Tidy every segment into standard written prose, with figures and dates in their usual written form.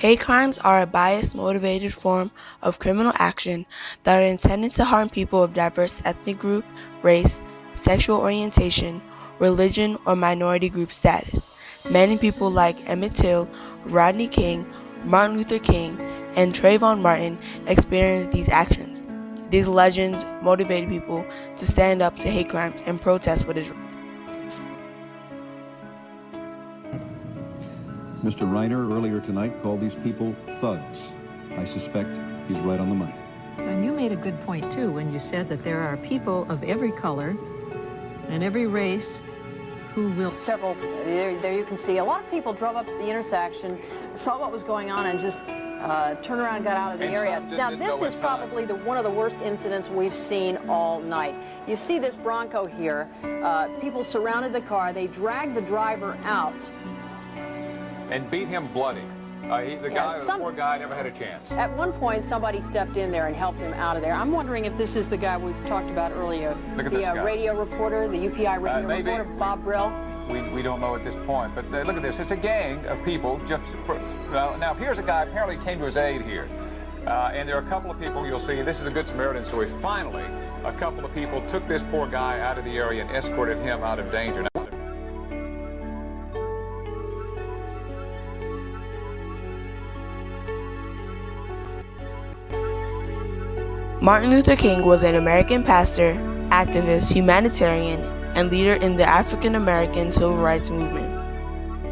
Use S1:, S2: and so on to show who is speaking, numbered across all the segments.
S1: Hate crimes are a bias-motivated form of criminal action that are intended to harm people of diverse ethnic group, race, sexual orientation, religion, or minority group status. Many people like Emmett Till, Rodney King, Martin Luther King, and Trayvon Martin experienced these actions. These legends motivated people to stand up to hate crimes and protest what is right.
S2: Mr. Reiner earlier tonight called these people thugs. I suspect he's right on the money.
S3: And you made a good point, too, when you said that there are people of every color and every race who will...
S4: There you can see a lot of people drove up at the intersection, saw what was going on, and just turned around and got out of the area. Now, this is probably one of the worst incidents we've seen all night. You see this Bronco here. People surrounded the car. They dragged the driver out.
S5: And beat him bloody. The poor guy never had a chance.
S4: At one point, somebody stepped in there and helped him out of there. I'm wondering if this is the guy we talked about earlier.
S5: Look at this guy.
S4: Radio reporter, the UPI radio reporter, Bob Brill.
S5: We don't know at this point, but look at this. It's a gang of people. Now, here's a guy apparently came to his aid here. And there are a couple of people you'll see. This is a Good Samaritan story. Finally, a couple of people took this poor guy out of the area and escorted him out of danger. Now,
S1: Martin Luther King was an American pastor, activist, humanitarian, and leader in the African American civil rights movement.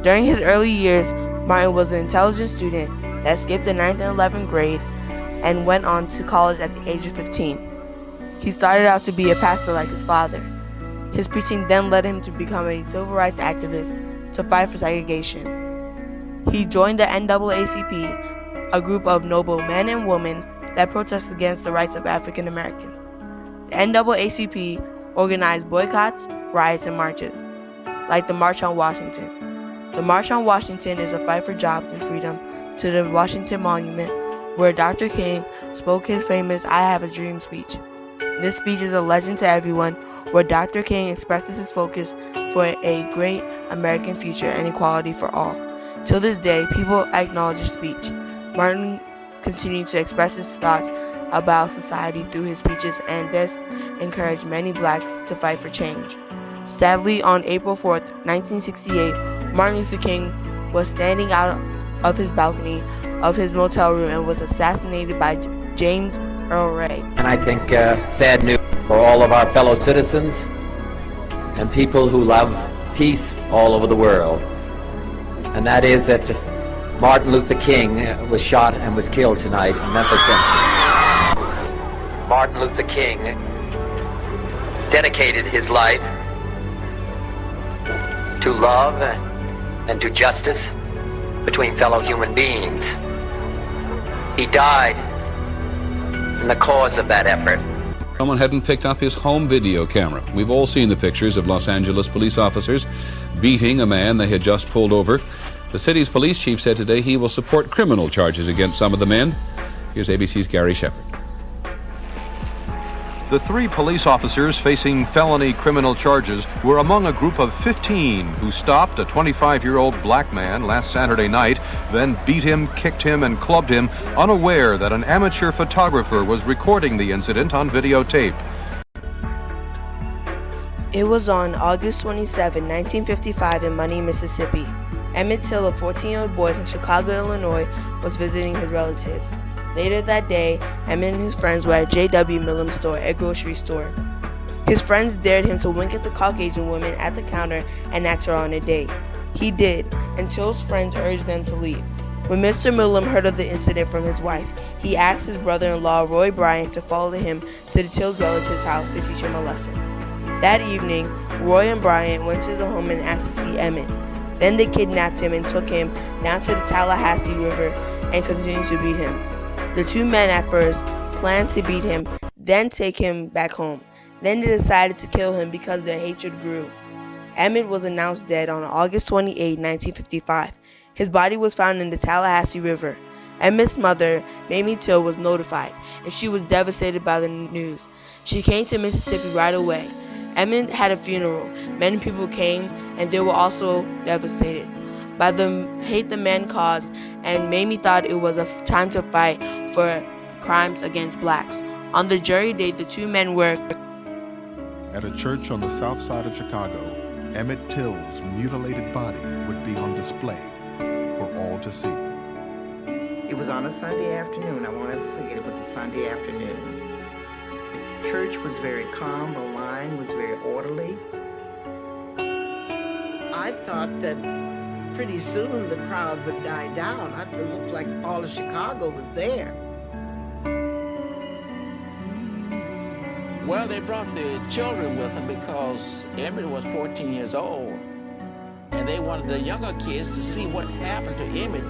S1: During his early years, Martin was an intelligent student that skipped the 9th and 11th grade and went on to college at the age of 15. He started out to be a pastor like his father. His preaching then led him to become a civil rights activist to fight for segregation. He joined the NAACP, a group of noble men and women that protest against the rights of African Americans. The NAACP organized boycotts, riots, and marches, like the March on Washington. The March on Washington is a fight for jobs and freedom to the Washington Monument, where Dr. King spoke his famous I Have a Dream speech. This speech is a legend to everyone, where Dr. King expresses his focus for a great American future and equality for all. Till this day, people acknowledge his speech. Martin continued to express his thoughts about society through his speeches, and this encouraged many blacks to fight for change. Sadly, on April 4th, 1968, Martin Luther King was standing out of his balcony of his motel room and was assassinated by James Earl Ray.
S6: And I think sad news for all of our fellow citizens and people who love peace all over the world. And that is that Martin Luther King was shot and was killed tonight in Memphis, Tennessee. Martin Luther King dedicated his life to love and to justice between fellow human beings. He died in the cause of that effort.
S7: Someone hadn't picked up his home video camera. We've all seen the pictures of Los Angeles police officers beating a man they had just pulled over. The city's police chief said today he will support criminal charges against some of the men. Here's ABC's Gary Shepard.
S8: The 3 police officers facing felony criminal charges were among a group of 15 who stopped a 25-year-old black man last Saturday night, then beat him, kicked him, and clubbed him, unaware that an amateur photographer was recording the incident on videotape.
S1: It was on August 27, 1955 in Money, Mississippi. Emmett Till, a 14-year-old boy from Chicago, Illinois, was visiting his relatives. Later that day, Emmett and his friends were at J.W. Millam's store, a grocery store. His friends dared him to wink at the Caucasian woman at the counter and ask her on a date. He did, and Till's friends urged them to leave. When Mr. Millam heard of the incident from his wife, he asked his brother-in-law, Roy Bryant, to follow him to the Till relative's house to teach him a lesson. That evening, Roy and Bryant went to the home and asked to see Emmett. Then they kidnapped him and took him down to the Tallahassee River and continued to beat him. The 2 men at first planned to beat him, then take him back home. Then they decided to kill him because their hatred grew. Emmett was announced dead on August 28, 1955. His body was found in the Tallahassee River. Emmett's mother, Mamie Till, was notified, and she was devastated by the news. She came to Mississippi right away. Emmett had a funeral. Many people came, and they were also devastated. by the hate the man caused, and Mamie thought it was a time to fight for crimes against blacks. On the jury day, the two men were
S9: at a church on the south side of Chicago. Emmett Till's mutilated body would be on display for all to see.
S10: It was on a Sunday afternoon. I won't ever forget, it was a Sunday afternoon. The church was very calm, the line was very orderly.
S11: I thought that pretty soon the crowd would die down. It looked like all of Chicago was there.
S12: Well, they brought the children with them because Emmett was 14 years old, and they wanted the younger kids to see what happened to Emmett.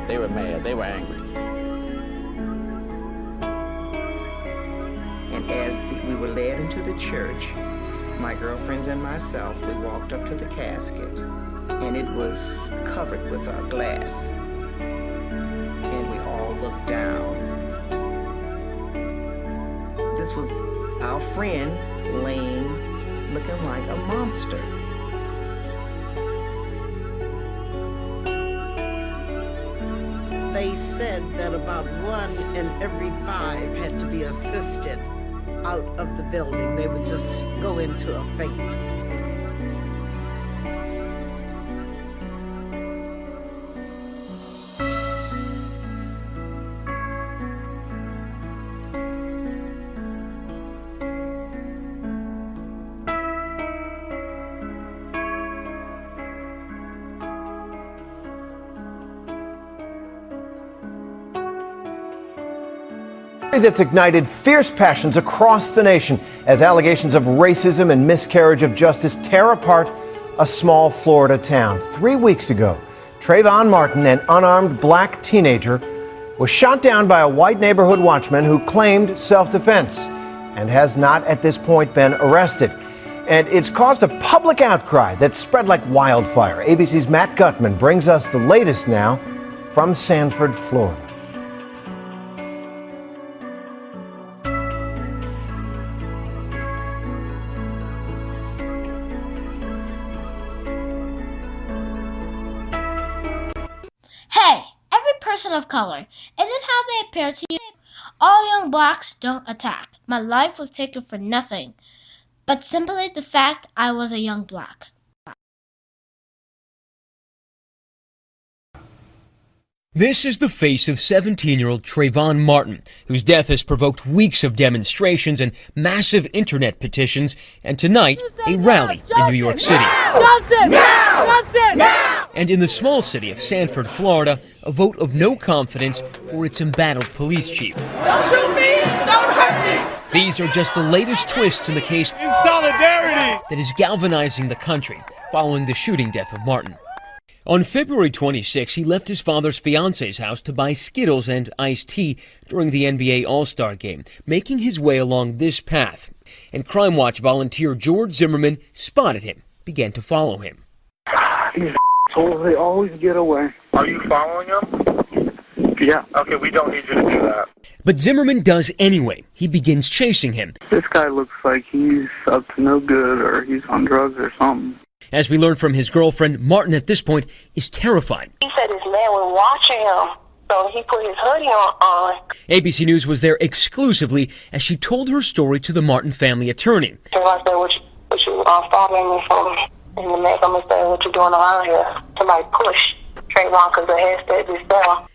S12: They were mad, they were angry.
S10: And as we were led into the church, my girlfriends and myself, we walked up to the casket, and it was covered with glass. And we all looked down. This was our friend laying, looking like a monster.
S11: They said that about 1 in every 5 had to be assisted out of the building. They would just go into a faint.
S13: That's ignited fierce passions across the nation as allegations of racism and miscarriage of justice tear apart a small Florida town. 3 weeks ago, Trayvon Martin, an unarmed black teenager, was shot down by a white neighborhood watchman who claimed self-defense and has not at this point been arrested. And it's caused a public outcry that spread like wildfire. ABC's Matt Gutman brings us the latest now from Sanford, Florida.
S14: Hey, every person of color, isn't how they appear to you? All young blacks don't attack. My life was taken for nothing, but simply the fact I was a young black.
S15: This is the face of 17-year-old Trayvon Martin, whose death has provoked weeks of demonstrations and massive internet petitions, and tonight, a rally in New York City.
S16: Justice! Now! Justice! Now!
S15: And in the small city of Sanford, Florida, a vote of no confidence for its embattled police chief.
S16: Don't shoot me! Don't hurt me!
S15: These are just the latest twists in the case
S16: in solidarity
S15: that is galvanizing the country following the shooting death of Martin. On February 26, he left his father's fiance's house to buy Skittles and iced tea during the NBA All-Star game, making his way along this path. And Crime Watch volunteer George Zimmerman spotted him, began to follow him.
S17: These assholes, they always get away.
S18: Are you following him?
S17: Yeah.
S18: Okay, we don't need you to do that.
S15: But Zimmerman does anyway. He begins chasing him.
S17: This guy looks like he's up to no good or he's on drugs or something.
S15: As we learned from his girlfriend, Martin at this point is terrified.
S19: He said his man was watching him, so he put his hoodie on.
S15: ABC News was there exclusively as she told her story to the Martin family attorney.
S19: So I said, what you following me from? And the man come and say, what you doing around here? Somebody push Trayvon because the head said this down.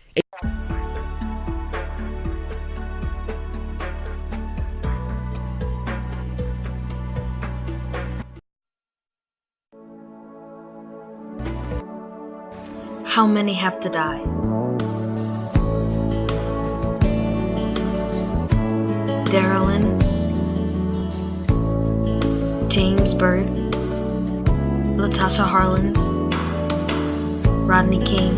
S20: How many have to die? Darylyn, James Byrd, Latasha Harlins, Rodney King,